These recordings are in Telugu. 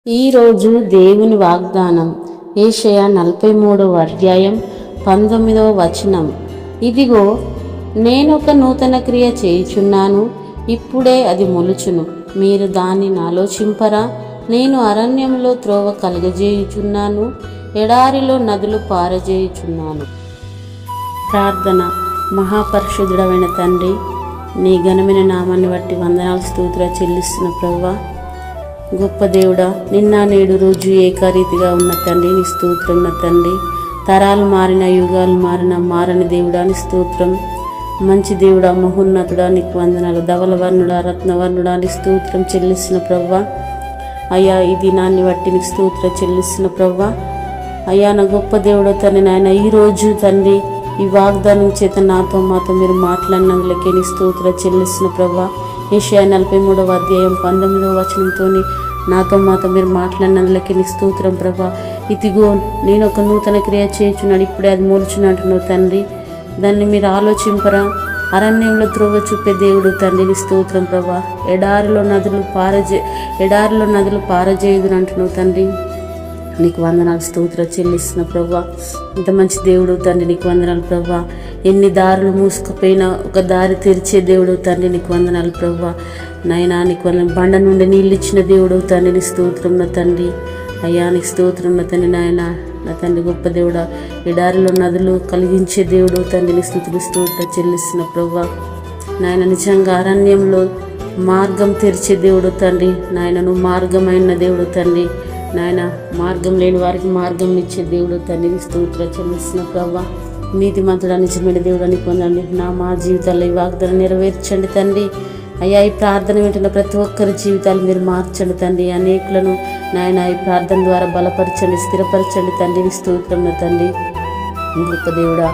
ఈరోజు దేవుని వాగ్దానం యెషయా 43వ అధ్యాయం 19వ వచనం. ఇదిగో నేనొక నూతన క్రియ చేయుచున్నాను, ఇప్పుడే అది మొలుచును, మీరు దానిని ఆలోచింపరా? నేను అరణ్యంలో త్రోవ కలుగజేయుచున్నాను, ఎడారిలో నదులు పారజేయుచున్నాను. ప్రార్థన. మహాపరిశుద్ధుడైన తండ్రి, నీ ఘనమైన నామాన్ని బట్టి వందనాలు స్తోత్ర చెల్లిస్తున్న ప్రభువా, గొప్ప దేవుడా, నిన్న నేడు రోజు ఏకరీతిగా ఉన్న తండ్రి నీ స్తోత్రం. నా తండ్రి, తరాలు మారిన యుగాలు మారిన మారని దేవుడా నీ స్తోత్రం. మంచి దేవుడా, మహోన్నతుడా నీకు వందనాలు. ధవలవర్ణుడా, రత్నవర్ణుడా నీ స్తోత్రం చెల్లిస్తున్న ప్రవ్వా. అయ్యా, ఈ దినాన్ని బట్టి నీకు స్తోత్ర చెల్లిస్తున్న ప్రవ్వా. అయ్యా నా గొప్ప దేవుడు తండ్రి, నాయన ఈరోజు తండ్రి ఈ వాగ్దానం చేత మాతో మీరు మాట్లాడినందులకే నీ స్తోత్ర చెల్లిస్తున్న ప్రవ్వా. యెషయా 43వ అధ్యాయం 19వ వచనంతో మాతో మీరు మాట్లాడినందులకే నీ స్తోత్రం ప్రభా. ఇదిగో నేను ఒక నూతన క్రియ చేయుచున్నాడు, ఇప్పుడే అది మూల్చున్నట్టున్నావు తండ్రి. దాన్ని మీరు ఆలోచింపరా? అరణ్యంలో త్రోవ చూపే దేవుడు తండ్రి నీ స్తోత్రం ప్రభా. ఎడారిలో నదులు పారజేయుదును అంటున్నావు తండ్రి. నీకు వందనాలు స్తోత్ర చెల్లిస్తున్న ప్రభా. ఇంత మంచి దేవుడు తండ్రి, నీకు వందనాలు ప్రభా. ఎన్ని దారులు మూసుకుపోయినా ఒక దారి తెరిచే దేవుడు తండ్రి, నీకు వందనాలు ప్రభా. నాయనా నీకు వందనాలు. బండ నుండి నీళ్ళు ఇచ్చిన దేవుడు తండ్రి నీ స్తోత్రం నా తండ్రి. అయ్యా నీకు స్తోత్రం నా తండ్రి. నాయన నా తండ్రి గొప్ప దేవుడా, ఎడారిలో నదులు కలిగించే దేవుడు తండ్రి నీ స్తుతులు స్తోత్ర చెల్లిస్తున్న ప్రభా. నాయన నిజంగా అరణ్యంలో మార్గం తెరిచే దేవుడు తండ్రి. నాయన నువ్వు మార్గమైన దేవుడు తండ్రి. నాయన మార్గం లేని వారికి మార్గం ఇచ్చే దేవుడు తండ్రి స్తోత్ర చెల్లిస్తున్న ప్రభా. నీతిమంతుడా, నిజమైన దేవుడు అని పొందండి. మా జీవితాల్లో ఈ వాగ్దానం నెరవేర్చండి తండ్రి. అయ్యా, ఈ ప్రార్థన వింటున్న ప్రతి ఒక్కరి జీవితాలు మీరు మార్చండి తండ్రి. అనేకులను నాయన ఈ ప్రార్థన ద్వారా బలపరచండి, స్థిరపరచండి తండ్రి నీ స్తోత్రం తండ్రి. గొప్ప దేవుడా,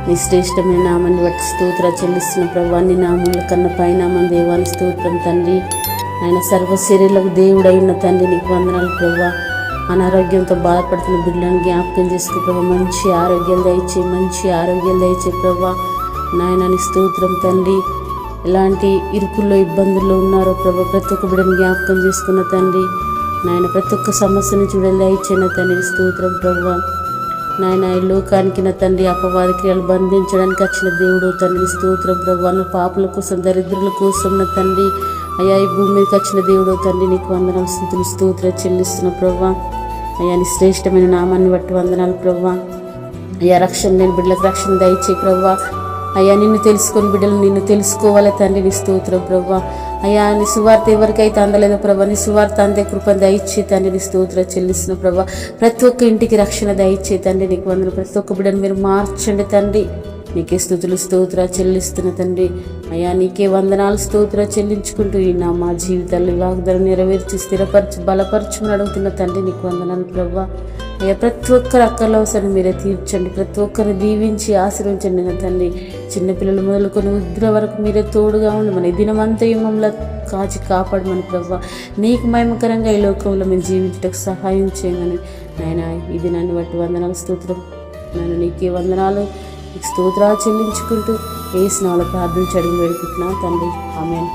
నీ శ్రేష్టమైన నామాన్ని బట్టి స్తోత్ర చెల్లిస్తున్న ప్రభా. నీ నామముల కన్నా పైనామం దేవాని స్తోత్రం తండ్రి. ఆయన సర్వశరీరులకు దేవుడై ఉన్న తండ్రి నీకు వందనాలు ప్రభా. అనారోగ్యంతో బాధపడుతున్న బిడ్డలను జ్ఞాపకం చేసుకో ప్రభా. మంచి ఆరోగ్యం దయచే ప్రభా. నాయన నీ స్తోత్రం తండ్రి. ఎలాంటి ఇరుకుల్లో ఇబ్బందుల్లో ఉన్నారో ప్రభా, ప్రతి ఒక్క బిడ్డను జ్ఞాపకం చేసుకున్న తండ్రి. నాయన ప్రతి ఒక్క సమస్యను చూడాలి దయచేన తండ్రి స్తోత్రం ప్రభా. నాయన ఈ లోకానికి నా తండ్రి అపవాది క్రియలు బంధించడానికి వచ్చిన దేవుడు తండ్రి స్తోత్రం ప్రభా. నా పాపుల కోసం, దరిద్రుల కోసం నా తండ్రి అయ్యా ఈ భూమి మీదకి వచ్చిన దేవుడు తండ్రి నీకు వందనాలు స్తుతులు స్తోత్ర చెల్లిస్తున్న ప్రభా. అయ్యా నీ శ్రేష్టమైన నామాన్ని బట్టి వందనాలు ప్రభా. అయ్యా రక్షణ లేని బిడ్డలకు రక్షణ దయచే ప్రభా. అయ్యా నిన్ను తెలుసుకొని బిడ్డలు నిన్ను తెలుసుకోవాలి తండ్రి నీ స్తోత్రం ప్రభా. అయ్యా నీ సువార్త ఎవరికైతే అందలేదో ప్రభా, నీ సువార్త అంతే కృపను దయచే తండ్రి నీ స్తోత్ర చెల్లిస్తున్న ప్రభా. ప్రతి ఒక్క ఇంటికి రక్షణ దయచే తండ్రి నీకు వందనాలు. ప్రతి ఒక్క బిడ్డను మీరు మార్చండి తండ్రి. నీకే స్తుతులు స్తోత్ర చెల్లిస్తున్న తండ్రి. అయ్యా నీకే వందనాలు స్తోత్ర చెల్లించుకుంటూ మా జీవితాల్లో వాగ్దానం నెరవేర్చి స్థిరపరచు బలపరచుమని అడుగుతున్న తండ్రి నీకు వందనాలు ప్రభా. అయ్యా ప్రతి ఒక్కరు అక్కర్లో అవసరం మీరే తీర్చండి. ప్రతి ఒక్కరిని దీవించి ఆశీర్వించండి నా తండ్రి. చిన్నపిల్లలు మొదలుకొని వృద్ధుల వరకు మీరే తోడుగా ఉండి మన దినమంతా మమ్మల్ని కాచి కాపాడమని ప్రభా. నీకు మహిమకరంగా ఈ లోకంలో మేము జీవించడానికి సహాయం చేయమని నాయన ఈ దినాన్ని బట్టి వందనాలు స్తోత్రం. నేను నీకే వందనాలు స్తోత్రాలు చెల్లించుకుంటూ యేసు నామములో ప్రార్థించి అడిగి వేడుకుంటున్నాను తండ్రి. ఆమేన్.